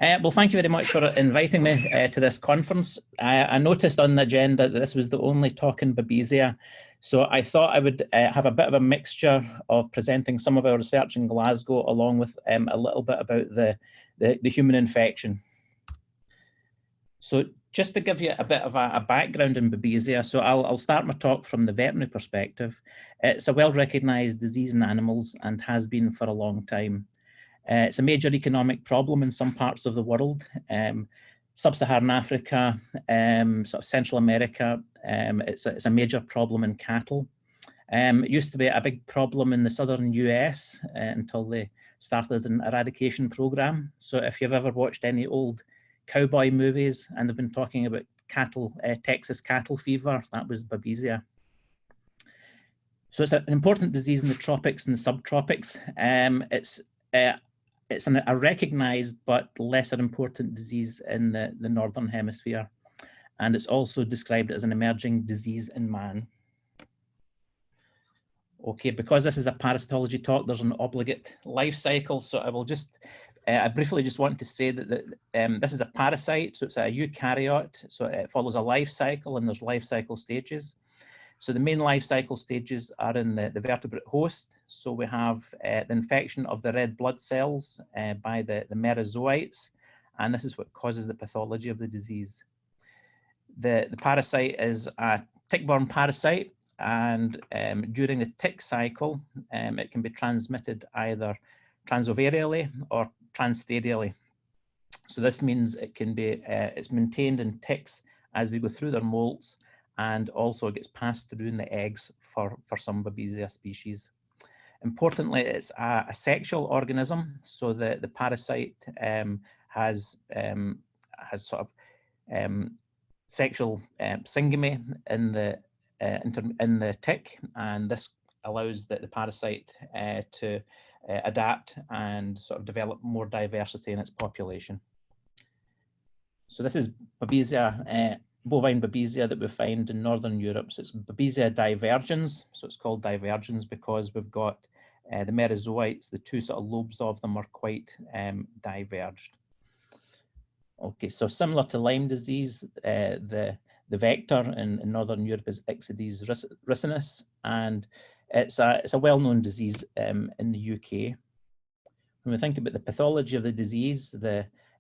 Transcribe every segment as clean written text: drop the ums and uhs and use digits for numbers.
Well, thank you very much for inviting me to this conference. I noticed on the agenda that this was the only talk in Babesia, so I thought I would have a bit of a mixture of presenting some of our research in Glasgow along with a little bit about the human infection. So just to give you a bit of a background in Babesia, so I'll start my talk from the veterinary perspective. It's a well-recognised disease in animals and has been for a long time. It's a major economic problem in some parts of the world, sub-Saharan Africa, sort of Central America. It's a major problem in cattle. It used to be a big problem in the southern US until they started an eradication program. So if you've ever watched any old cowboy movies and they've been talking about cattle, Texas cattle fever, that was Babesia. So it's an important disease in the tropics and the subtropics. It's a recognised but lesser important disease in the Northern Hemisphere. And it's also described as an emerging disease in man. Okay, because this is a parasitology talk, there's an obligate life cycle. So I will just, I briefly just want to say that this is a parasite, so it's a eukaryote. So it follows a life cycle and there's life cycle stages. So the main life cycle stages are in the vertebrate host. So we have the infection of the red blood cells by the merozoites, and this is what causes the pathology of the disease. The parasite is a tick-borne parasite, and during the tick cycle, it can be transmitted either transovarially or transstadially. So this means it can be, it's maintained in ticks as they go through their molts, and also it gets passed through in the eggs for some Babesia species. Importantly, it's a sexual organism, so the parasite has sort of sexual syngamy in the tick, and this allows the parasite to adapt and sort of develop more diversity in its population. So this is Babesia, bovine Babesia that we find in Northern Europe. So it's Babesia divergens. So it's called divergens because we've got the merozoites, the two sort of lobes of them are quite diverged. Okay, so similar to Lyme disease, the vector in Northern Europe is Ixodes ricinus, and it's a well-known disease in the UK. When we think about the pathology of the disease,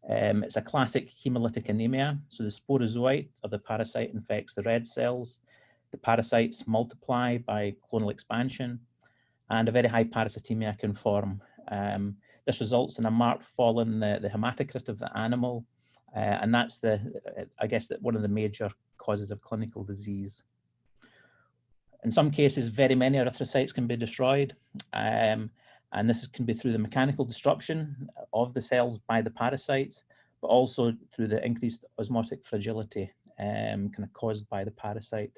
it's a classic hemolytic anemia. So the sporozoite of the parasite infects the red cells. The parasites multiply by clonal expansion, and a very high parasitemia can form. This results in a marked fall in the hematocrit of the animal, and that's I guess one of the major causes of clinical disease. In some cases, very many erythrocytes can be destroyed. And this can be through the mechanical disruption of the cells by the parasites, but also through the increased osmotic fragility kind of caused by the parasite.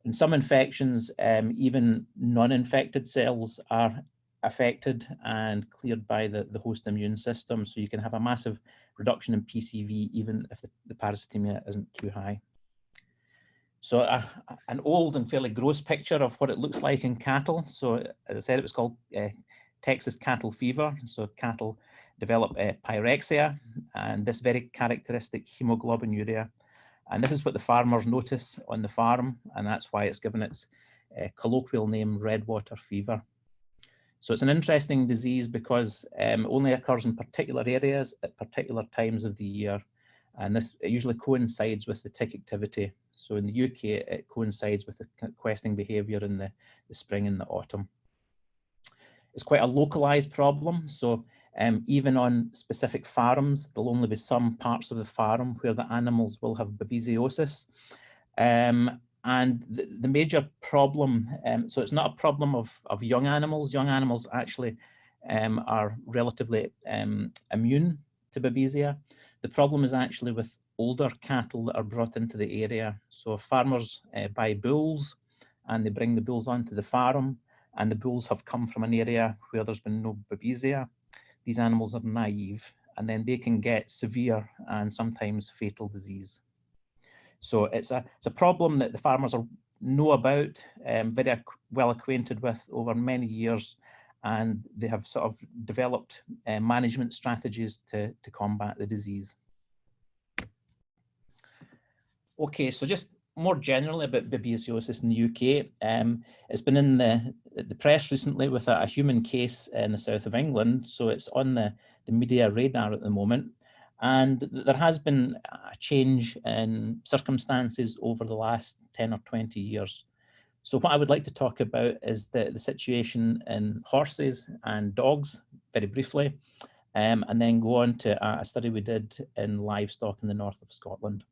In some infections, even non-infected cells are affected and cleared by the host immune system. So you can have a massive reduction in PCV even if the parasitemia isn't too high. So an old and fairly gross picture of what it looks like in cattle. So as I said, it was called Texas cattle fever. So cattle develop pyrexia and this very characteristic hemoglobinuria. And this is what the farmers notice on the farm, and that's why it's given its colloquial name redwater fever. So it's an interesting disease because it only occurs in particular areas at particular times of the year. And it usually coincides with the tick activity. So in the UK, it coincides with the questing behaviour in the spring and the autumn. It's quite a localised problem. So even on specific farms, there'll only be some parts of the farm where the animals will have babesiosis. And the major problem, so it's not a problem of young animals. Young animals actually are relatively immune to Babesia. The problem is actually with older cattle that are brought into the area. So farmers buy bulls and they bring the bulls onto the farm, and the bulls have come from an area where there's been no Babesia. These animals are naive, and then they can get severe and sometimes fatal disease. So it's a problem that the farmers know about, very well acquainted with over many years, and they have sort of developed management strategies to combat the disease. Okay, so just more generally about babesiosis in the UK, it's been in the press recently with a human case in the south of England, so it's on the media radar at the moment. And there has been a change in circumstances over the last 10 or 20 years. So what I would like to talk about is the situation in horses and dogs, very briefly, and then go on to a study we did in livestock in the north of Scotland.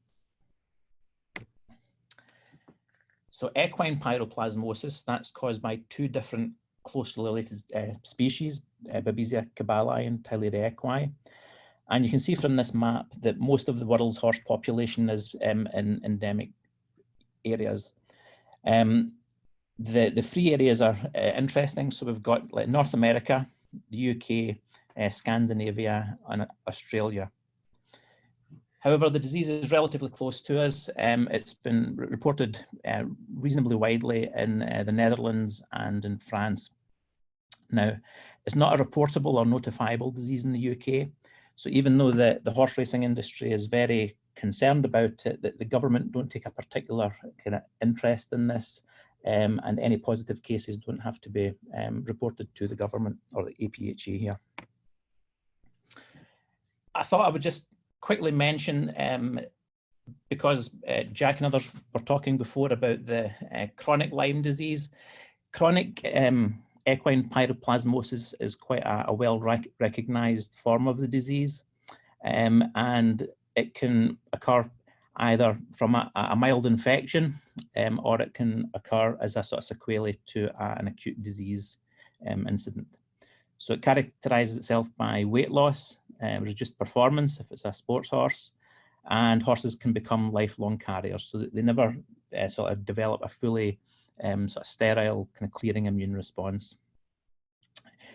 So equine pyroplasmosis, that's caused by two different closely related species, Babesia cabali and Theileria equi. And you can see from this map that most of the world's horse population is in endemic areas. The free areas are interesting. So we've got like North America, the UK, Scandinavia, and Australia. However, the disease is relatively close to us. It's been reported reasonably widely in the Netherlands and in France. Now, it's not a reportable or notifiable disease in the UK. So even though the horse racing industry is very concerned about it, the government don't take a particular kind of interest in this, and any positive cases don't have to be reported to the government or the APHA here. I thought I would just quickly mention, because Jack and others were talking before about the chronic Lyme disease. Chronic equine pyroplasmosis is quite a well-recognized form of the disease, and it can occur either from a mild infection, or it can occur as a sort of sequelae to an acute disease incident. So it characterizes itself by weight loss, reduced performance if it's a sports horse, and horses can become lifelong carriers, so that they never sort of develop a fully sort of sterile kind of clearing immune response.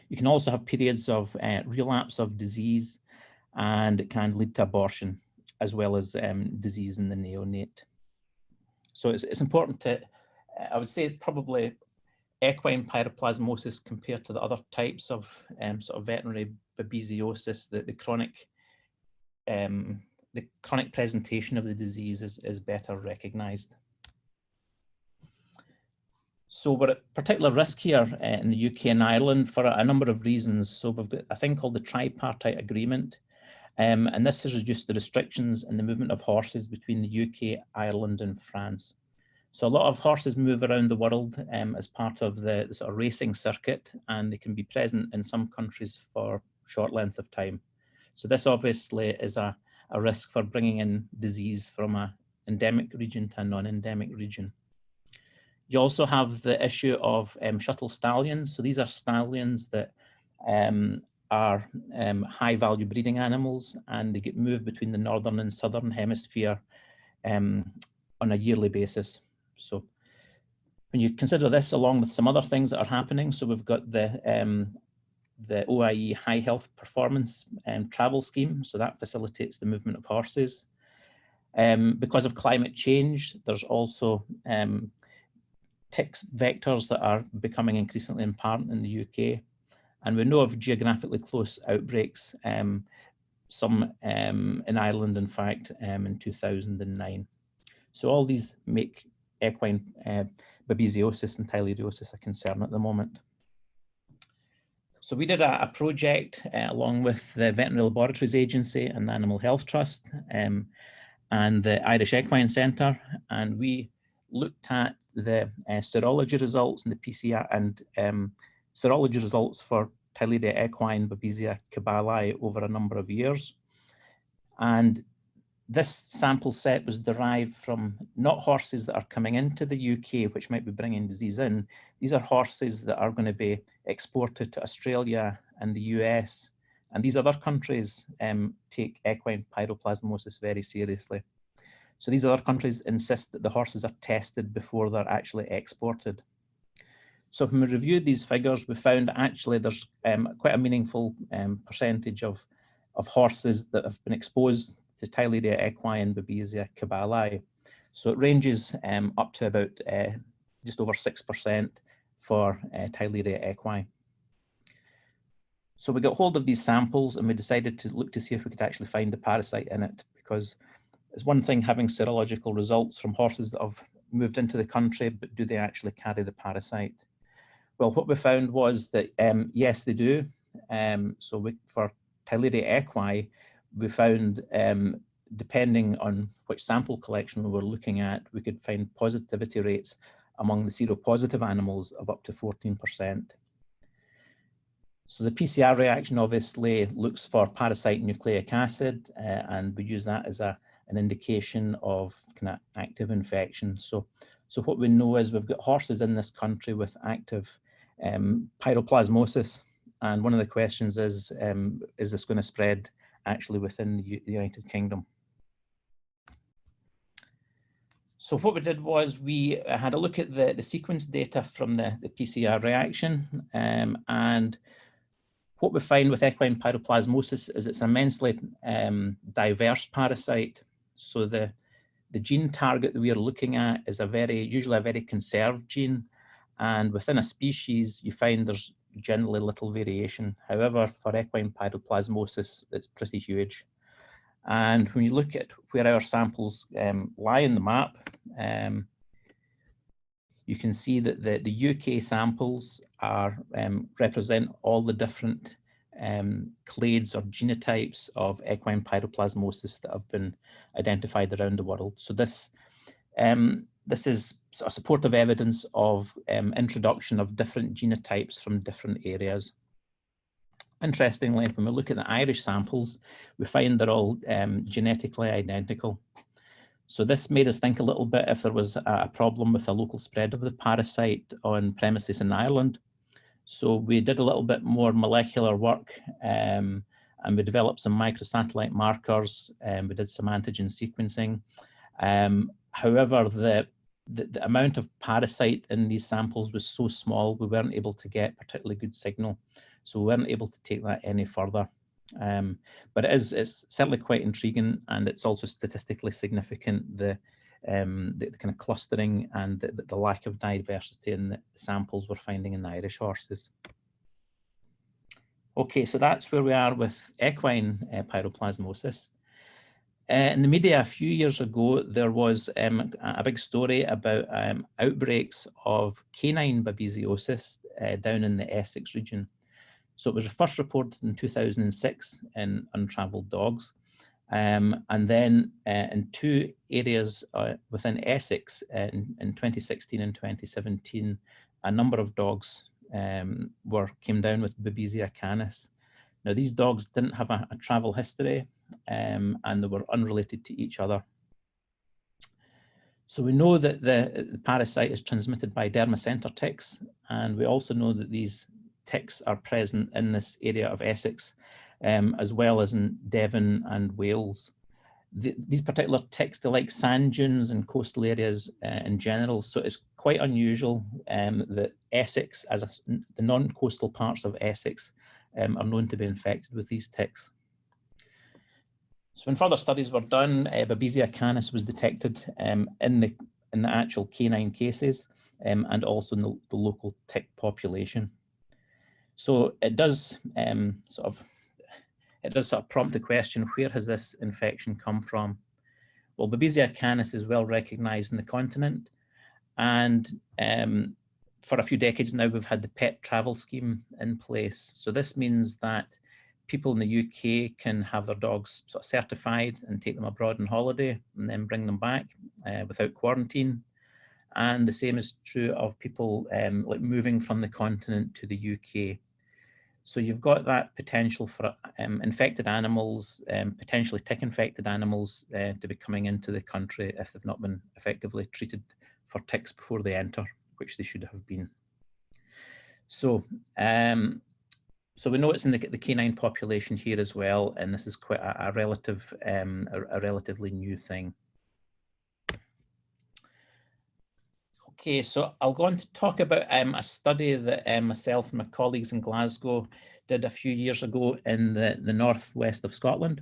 You can also have periods of relapse of disease, and it can lead to abortion, as well as disease in the neonate. So it's important to, I would say probably equine pyroplasmosis compared to the other types of sort of veterinary babesiosis, the chronic presentation of the disease is better recognized. So we're at particular risk here in the UK and Ireland for a number of reasons. So we've got a thing called the tripartite agreement, and this has reduced the restrictions in the movement of horses between the UK, Ireland and France. So a lot of horses move around the world as part of the sort of racing circuit, and they can be present in some countries for short lengths of time. So this obviously is a risk for bringing in disease from an endemic region to a non-endemic region. You also have the issue of shuttle stallions. So these are stallions that are high value breeding animals, and they get moved between the northern and southern hemisphere on a yearly basis. So when you consider this along with some other things that are happening, so we've got the OIE High Health Performance travel scheme, so that facilitates the movement of horses. Because of climate change, there's also ticks vectors that are becoming increasingly apparent in the UK. And we know of geographically close outbreaks, some in Ireland, in fact, in 2009. So all these make equine babesiosis and theileriosis a concern at the moment. So we did a project along with the Veterinary Laboratories Agency and the Animal Health Trust and the Irish Equine Centre, and we looked at the serology results and the PCR and serology results for Theileria equine Babesia cabali over a number of years. And this sample set was derived from not horses that are coming into the UK, which might be bringing disease in. These are horses that are going to be exported to Australia and the US. And these other countries take equine pyroplasmosis very seriously. So these other countries insist that the horses are tested before they're actually exported. So when we reviewed these figures, we found actually there's quite a meaningful percentage of horses that have been exposed to Theileria equi and Babesia cabali. So it ranges up to about just over 6% for Theileria equi. So we got hold of these samples and we decided to look to see if we could actually find the parasite in it, because it's one thing having serological results from horses that have moved into the country, but do they actually carry the parasite? Well, what we found was that yes, they do. For Theileria equi, we found, depending on which sample collection we were looking at, we could find positivity rates among the seropositive animals of up to 14%. So the PCR reaction obviously looks for parasite nucleic acid, and we use that as an indication of kind of active infection. So what we know is we've got horses in this country with active pyroplasmosis, and one of the questions is this going to spread actually within the United Kingdom? So what we did was we had a look at the sequence data from the PCR reaction, and what we find with equine pyroplasmosis is it's an immensely diverse parasite. So the gene target that we are looking at is usually a very conserved gene, and within a species you find there's generally little variation. However, for equine pyroplasmosis, it's pretty huge. And when you look at where our samples lie in the map, you can see that the UK samples represent all the different clades or genotypes of equine pyroplasmosis that have been identified around the world. So this is sort of supportive evidence of introduction of different genotypes from different areas. Interestingly, when we look at the Irish samples, we find they're all genetically identical. So this made us think a little bit if there was a problem with a local spread of the parasite on premises in Ireland. So we did a little bit more molecular work, and we developed some microsatellite markers, and we did some antigen sequencing. However, the amount of parasite in these samples was so small, we weren't able to get particularly good signal. So we weren't able to take that any further. But it's certainly quite intriguing, and it's also statistically significant, the kind of clustering and the lack of diversity in the samples we're finding in the Irish horses. Okay, so that's where we are with equine pyroplasmosis. In the media a few years ago, there was a big story about outbreaks of canine babesiosis down in the Essex region. So it was first reported in 2006 in untravelled dogs. And then in two areas within Essex in 2016 and 2017, a number of dogs came down with Babesia canis. Now, these dogs didn't have a travel history, and they were unrelated to each other. So we know that the parasite is transmitted by dermacenter ticks, and we also know that these ticks are present in this area of Essex, as well as in Devon and Wales. These particular ticks, they like sand dunes and coastal areas in general, so it's quite unusual that Essex, the non-coastal parts of Essex, are known to be infected with these ticks. So when further studies were done, Babesia canis was detected in the actual canine cases, and also in the local tick population. So it does sort of prompt the question, where has this infection come from? Well, Babesia canis is well recognized in the continent, and for a few decades now, we've had the pet travel scheme in place. So this means that people in the UK can have their dogs sort of certified and take them abroad on holiday and then bring them back without quarantine. And the same is true of people like moving from the continent to the UK. So you've got that potential for infected animals, potentially tick-infected animals, to be coming into the country if they've not been effectively treated for ticks before they enter, which they should have been. So, so we know it's in the canine population here as well, and this is quite a relatively new thing. Okay, so I'll go on to talk about a study that myself and my colleagues in Glasgow did a few years ago in the northwest of Scotland.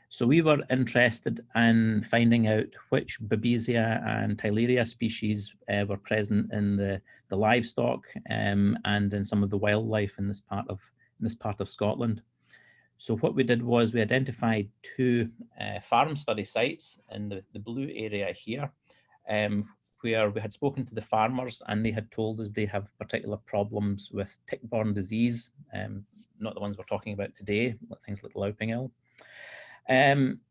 So we were interested in finding out which Babesia and Theileria species were present in the livestock and in some of the wildlife in this part of this part of Scotland. So what we did was we identified 2 farm study sites in the blue area here, where we had spoken to the farmers and they had told us they have particular problems with tick-borne disease, not the ones we're talking about today, things like Louping.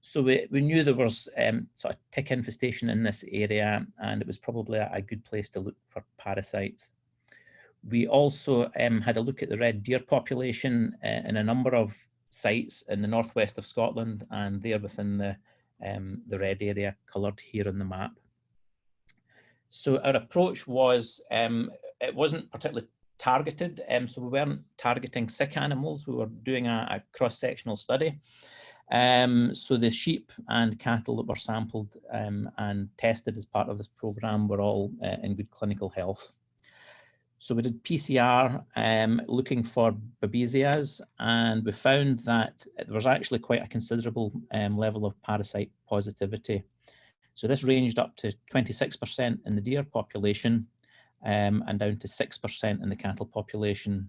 So we knew there was sort of tick infestation in this area, and it was probably a good place to look for parasites. We also had a look at the red deer population in a number of sites in the northwest of Scotland, and they're within the red area coloured here on the map. So our approach was, it wasn't particularly targeted, so we weren't targeting sick animals, we were doing a cross-sectional study. So the sheep and cattle that were sampled and tested as part of this programme were all in good clinical health. So we did PCR looking for Babesias, and we found that there was actually quite a considerable level of parasite positivity. So this ranged up to 26% in the deer population and down to 6% in the cattle population,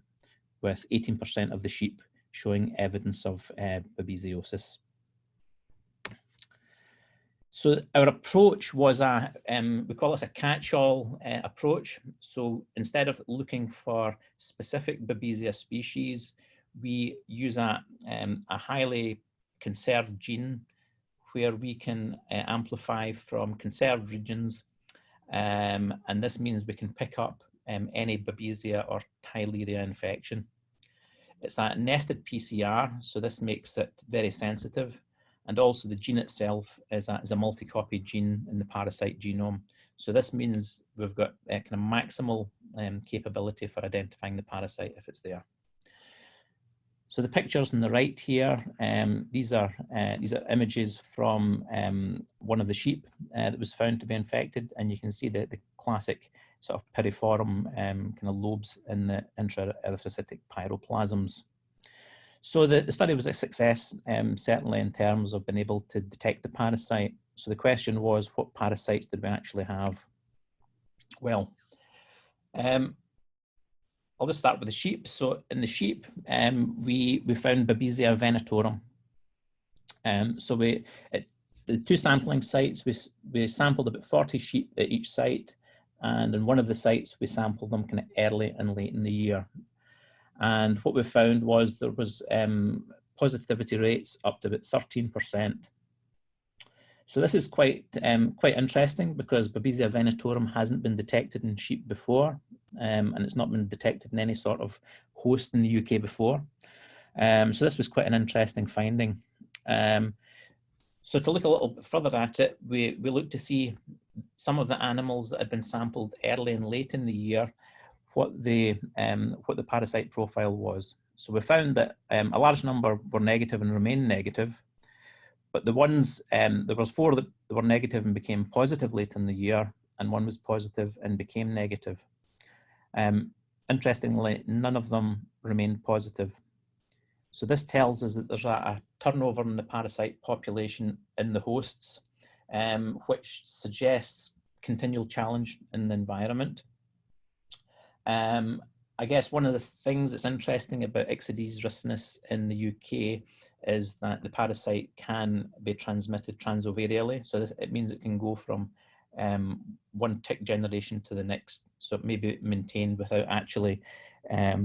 with 18% of the sheep showing evidence of babesiosis. So our approach was we call this a catch-all approach. So instead of looking for specific Babesia species, we use a highly conserved gene where we can amplify from conserved regions. And this means we can pick up any Babesia or Theileria infection. It's that nested PCR, so this makes it very sensitive. And also the gene itself is a multi-copy gene in the parasite genome. So this means we've got kind of maximal capability for identifying the parasite if it's there. So the pictures on the right here, these are images from one of the sheep that was found to be infected, and you can see the classic sort of piriform kind of lobes in the intraerythrocytic pyroplasms. So the study was a success, certainly in terms of being able to detect the parasite. So the question was, what parasites did we actually have? Well, I'll just start with the sheep. So in the sheep, we found Babesia venatorum. So at the 2 sampling sites, we sampled about 40 sheep at each site, and in one of the sites we sampled them kind of early and late in the year. And what we found was there was positivity rates up to about 13%. So this is quite interesting because Babesia venatorum hasn't been detected in sheep before, and it's not been detected in any sort of host in the UK before. So this was quite an interesting finding. So to look a little bit further at it, we looked to see some of the animals that had been sampled early and late in the year, what the parasite profile was. So we found that a large number were negative and remained negative, but the ones, there was 4 that were negative and became positive late in the year, and 1 was positive and became negative. Interestingly, none of them remained positive. So this tells us that there's a turnover in the parasite population in the hosts, which suggests continual challenge in the environment. I guess one of the things that's interesting about Ixodes ricinus in the UK is that the parasite can be transmitted transovarially. So it means it can go from one tick generation to the next. So it may be maintained without actually a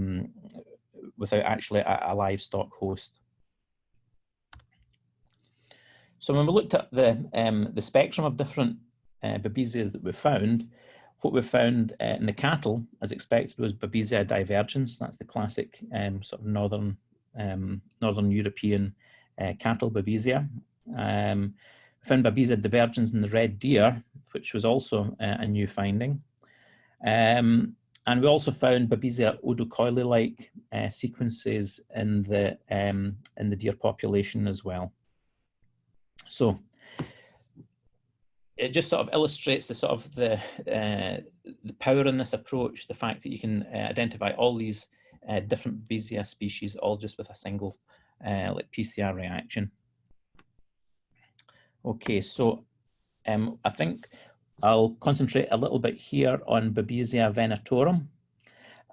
livestock host. So when we looked at the spectrum of different Babesias that we found, what we found in the cattle, as expected, was Babesia divergens. That's the classic sort of northern European cattle Babesia. We found Babesia divergens in the red deer, which was also a new finding. And we also found Babesia odocoile-like sequences in the deer population as well. So it just sort of illustrates the sort of the power in this approach, the fact that you can identify all these different Babesia species all just with a single like PCR reaction. Okay, so I think I'll concentrate a little bit here on Babesia venatorum.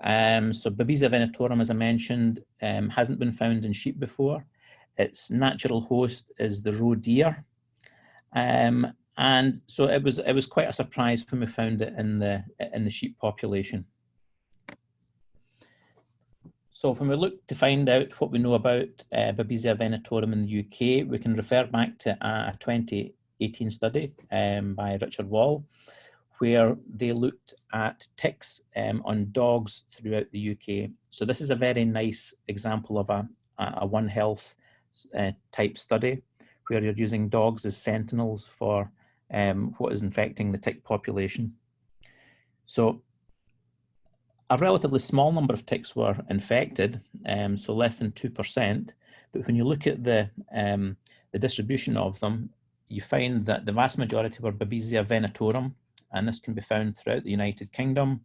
So Babesia venatorum, as I mentioned, hasn't been found in sheep before. Its natural host is the roe deer. And so it was quite a surprise when we found it in the sheep population. So when we look to find out what we know about Babesia venatorum in the UK, we can refer back to a 2018 study by Richard Wall, where they looked at ticks on dogs throughout the UK. So this is a very nice example of a One Health type study, where you're using dogs as sentinels for what is infecting the tick population. So a relatively small number of ticks were infected, so less than 2%. But when you look at the distribution of them, you find that the vast majority were Babesia venatorum, and this can be found throughout the United Kingdom.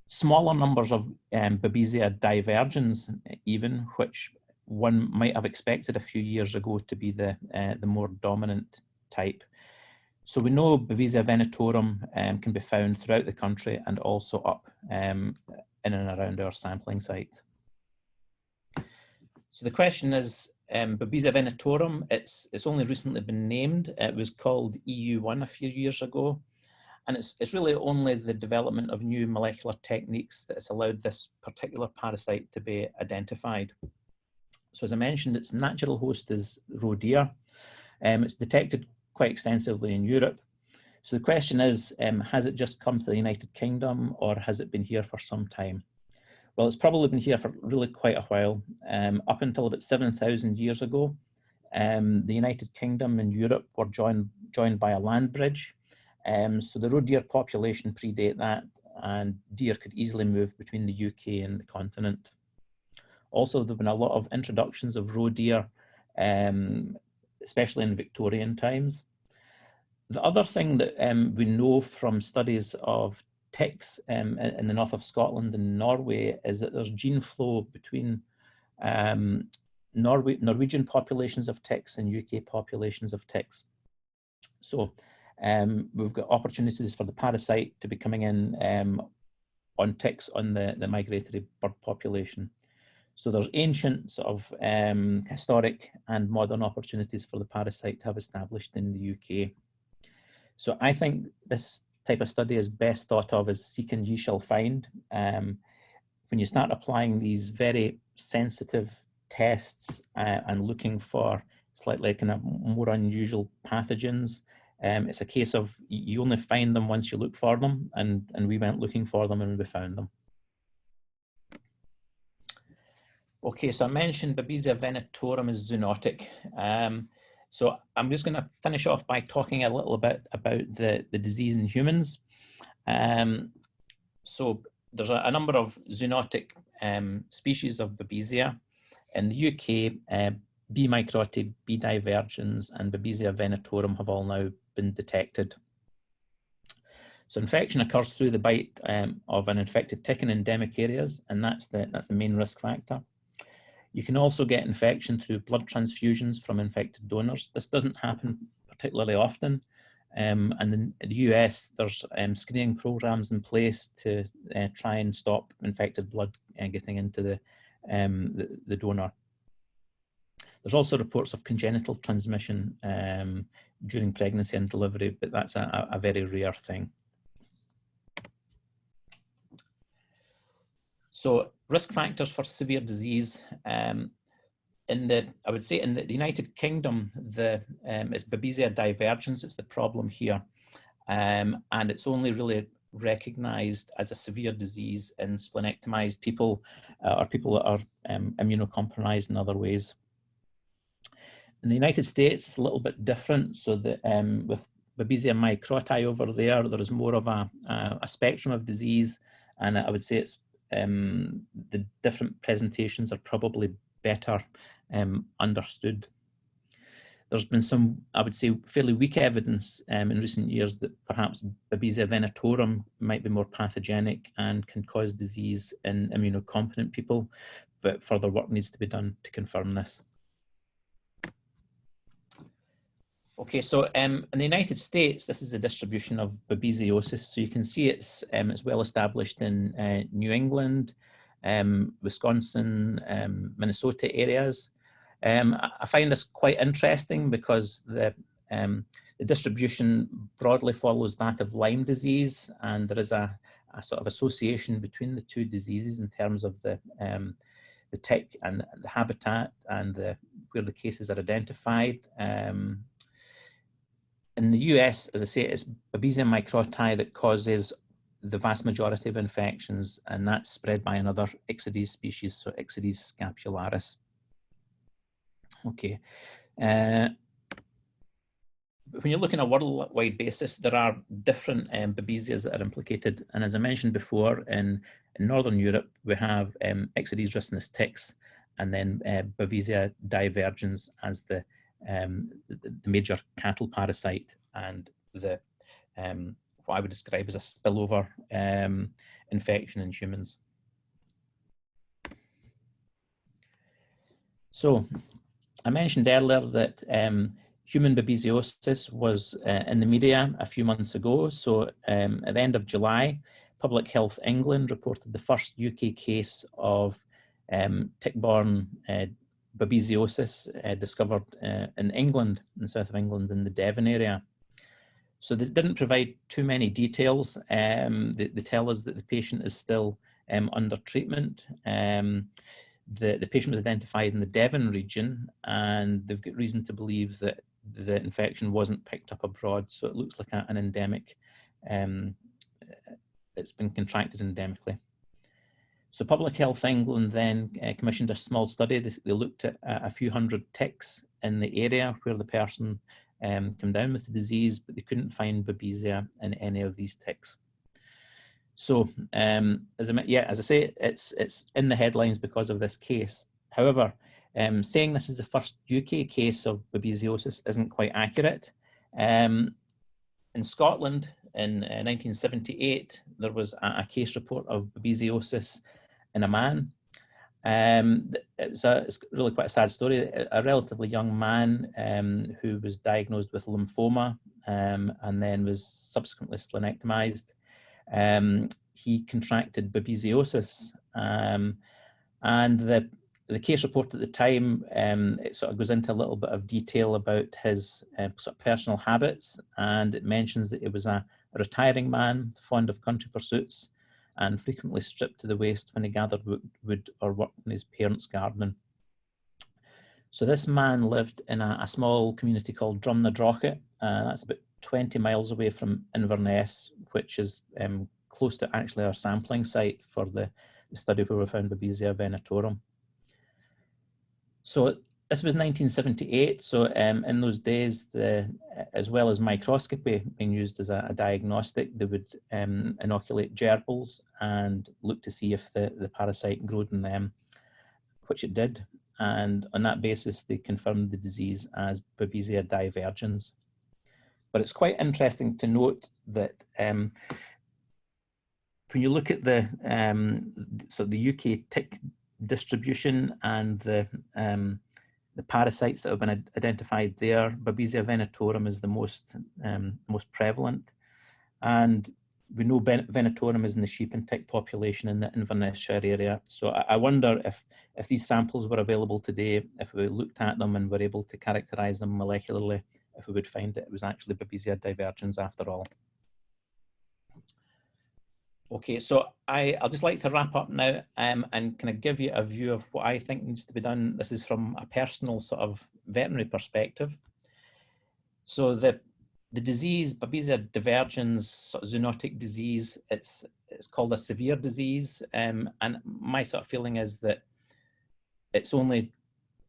Smaller numbers of Babesia divergens, even, which one might have expected a few years ago to be the more dominant type. So we know Babesia venatorum can be found throughout the country and also up in and around our sampling sites. So the question is, Babesia venatorum, it's only recently been named. It was called EU1 a few years ago. And it's really only the development of new molecular techniques that has allowed this particular parasite to be identified. So as I mentioned, its natural host is roe deer. It's detected quite extensively in Europe. So the question is, has it just come to the United Kingdom, or has it been here for some time? Well, it's probably been here for really quite a while. Up until about 7,000 years ago, the United Kingdom and Europe were joined by a land bridge. So the roe deer population predate that, and deer could easily move between the UK and the continent. Also, there have been a lot of introductions of roe deer, especially in Victorian times. The other thing that we know from studies of ticks in the north of Scotland and Norway is that there's gene flow between Norwegian populations of ticks and UK populations of ticks. So we've got opportunities for the parasite to be coming in on ticks on the migratory bird population. So there's ancient sort of historic and modern opportunities for the parasite to have established in the UK. So I think this type of study is best thought of as seek and ye shall find. When you start applying these very sensitive tests and looking for slightly kind of more unusual pathogens, it's a case of you only find them once you look for them, and we went looking for them and we found them. Okay, so I mentioned Babesia venatorum is zoonotic. So I'm just going to finish off by talking a little bit about the disease in humans. So there's a number of zoonotic species of Babesia. In the UK, B. microti, B. divergens, and Babesia venatorum have all now been detected. So infection occurs through the bite of an infected tick in endemic areas, and that's the main risk factor. You can also get infection through blood transfusions from infected donors. This doesn't happen particularly often. And in the US, there's screening programs in place to try and stop infected blood getting into the donor. There's also reports of congenital transmission during pregnancy and delivery, but that's a very rare thing. So risk factors for severe disease. I would say in the United Kingdom, it's Babesia divergens, it's the problem here. And it's only really recognized as a severe disease in splenectomized people or people that are immunocompromised in other ways. In the United States, it's a little bit different. So that with Babesia microti over there, there is more of a spectrum of disease. And I would say it's the different presentations are probably better understood. There's been some, I would say, fairly weak evidence in recent years that perhaps Babesia venatorum might be more pathogenic and can cause disease in immunocompetent people, but further work needs to be done to confirm this. Okay, so in the United States, this is the distribution of babesiosis. So you can see it's well established in New England, Wisconsin, Minnesota areas. I find this quite interesting because the distribution broadly follows that of Lyme disease, and there is a sort of association between the two diseases in terms of the tick and the habitat and where the cases are identified. In the US, as I say, it's Babesia microti that causes the vast majority of infections, and that's spread by another Ixodes species, so Ixodes scapularis. Okay. When you're looking at a worldwide basis, there are different Babesias that are implicated. And as I mentioned before, in Northern Europe, we have Ixodes ricinus ticks, and then Babesia divergens as the major cattle parasite, and the what I would describe as a spillover infection in humans. So I mentioned earlier that human babesiosis was in the media a few months ago. So at the end of July, Public Health England reported the first UK case of tick-borne babesiosis discovered in England, in the south of England, in the Devon area. So they didn't provide too many details. They tell us that the patient is still under treatment. The patient was identified in the Devon region, and they've got reason to believe that the infection wasn't picked up abroad. So it looks like an endemic, it's been contracted endemically. So Public Health England then commissioned a small study. They looked at a few hundred ticks in the area where the person came down with the disease, but they couldn't find Babesia in any of these ticks. So as I say, it's in the headlines because of this case. However, saying this is the first UK case of babesiosis isn't quite accurate. In Scotland, in 1978, there was a case report of babesiosis in a man. It's really quite a sad story. A relatively young man who was diagnosed with lymphoma and then was subsequently splenectomized. He contracted babesiosis, and the case report at the time, it sort of goes into a little bit of detail about his sort of personal habits, and it mentions that he was a retiring man, fond of country pursuits, and frequently stripped to the waist when he gathered wood or worked in his parents' gardening. So this man lived in a small community called Drumnadrochit. That's about 20 miles away from Inverness, which is close to actually our sampling site for the study where we found Babesia venatorum. So this was 1978. So in those days, as well as microscopy being used as a diagnostic, they would inoculate gerbils and look to see if the parasite grew in them, which it did. And on that basis, they confirmed the disease as Babesia divergens. But it's quite interesting to note that when you look at the UK tick distribution and the parasites that have been identified there, Babesia venatorum is the most prevalent, and we know venatorum is in the sheep and tick population in the Inverness-shire area. So I wonder if these samples were available today, if we looked at them and were able to characterize them molecularly, if we would find that it was actually Babesia divergens after all. Okay, so I'll just like to wrap up now and kind of give you a view of what I think needs to be done. This is from a personal sort of veterinary perspective. So the disease, Babesia divergens, sort of zoonotic disease, it's called a severe disease. And my sort of feeling is that it only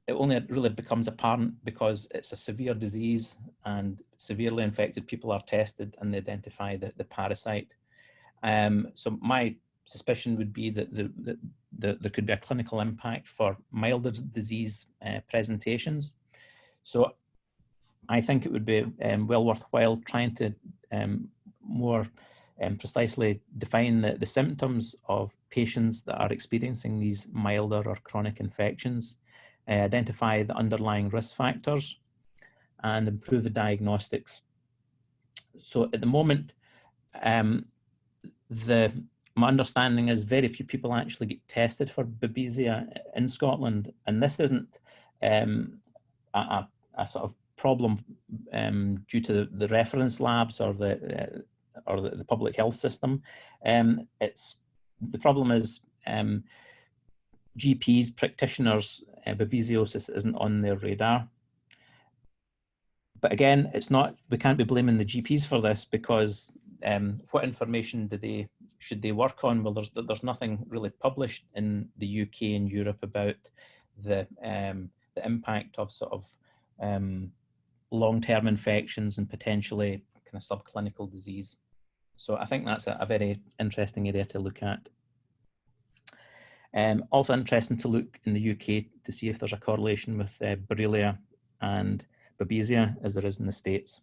really becomes apparent because it's a severe disease and severely infected people are tested and they identify the parasite. So my suspicion would be that there could be a clinical impact for milder disease presentations. So I think it would be well worthwhile trying to more precisely define the symptoms of patients that are experiencing these milder or chronic infections, identify the underlying risk factors, and improve the diagnostics. So at the moment, my understanding is very few people actually get tested for Babesia in Scotland, and this isn't a sort of problem due to the reference labs or the public health system. The problem is GPs, practitioners, babesiosis isn't on their radar. But again, it's not, we can't be blaming the GPs for this, because what information should they work on? Well, there's nothing really published in the UK and Europe about the impact of sort of long-term infections and potentially kind of subclinical disease. So I think that's a very interesting area to look at. Also interesting to look in the UK to see if there's a correlation with Borrelia and Babesia as there is in the States.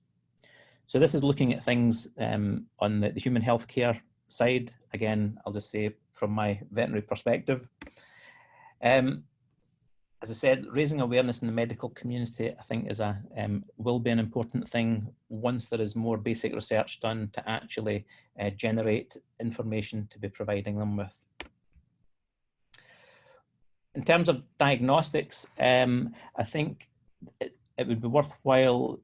So this is looking at things on the human healthcare side. Again, I'll just say from my veterinary perspective. As I said, raising awareness in the medical community, I think, is will be an important thing once there is more basic research done to actually generate information to be providing them with. In terms of diagnostics, I think it would be worthwhile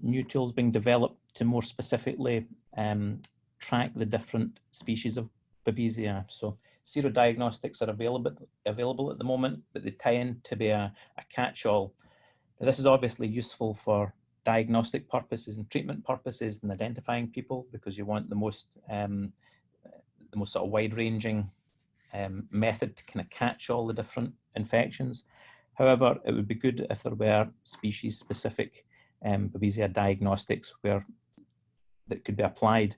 new tools being developed to more specifically track the different species of Babesia. So serodiagnostics are available at the moment, but they tend to be a catch-all. This is obviously useful for diagnostic purposes and treatment purposes and identifying people, because you want the most sort of wide-ranging method to kind of catch all the different infections. However, it would be good if there were species-specific Babesia diagnostics that could be applied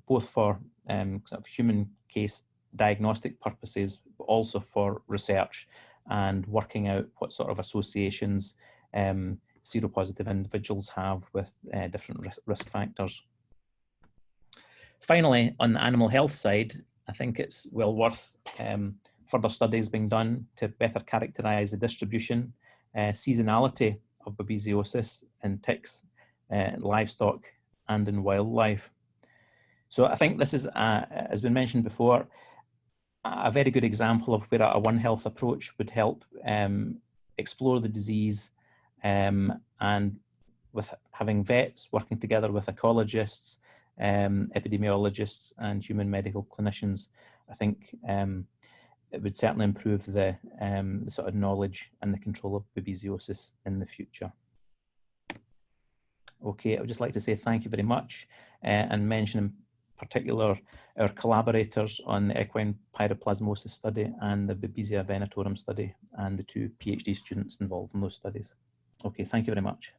both for sort of human case diagnostic purposes, but also for research and working out what sort of associations seropositive individuals have with different risk factors. Finally, on the animal health side, I think it's well worth further studies being done to better characterize the distribution, seasonality of babesiosis in ticks, livestock, and in wildlife. So I think this is, has been mentioned before, a very good example of where a One Health approach would help explore the disease, and with having vets working together with ecologists, epidemiologists, and human medical clinicians, I think it would certainly improve the sort of knowledge and the control of babesiosis in the future. Okay, I would just like to say thank you very much and mention in particular our collaborators on the equine pyroplasmosis study and the Babesia venatorum study, and the 2 PhD students involved in those studies. Okay, thank you very much.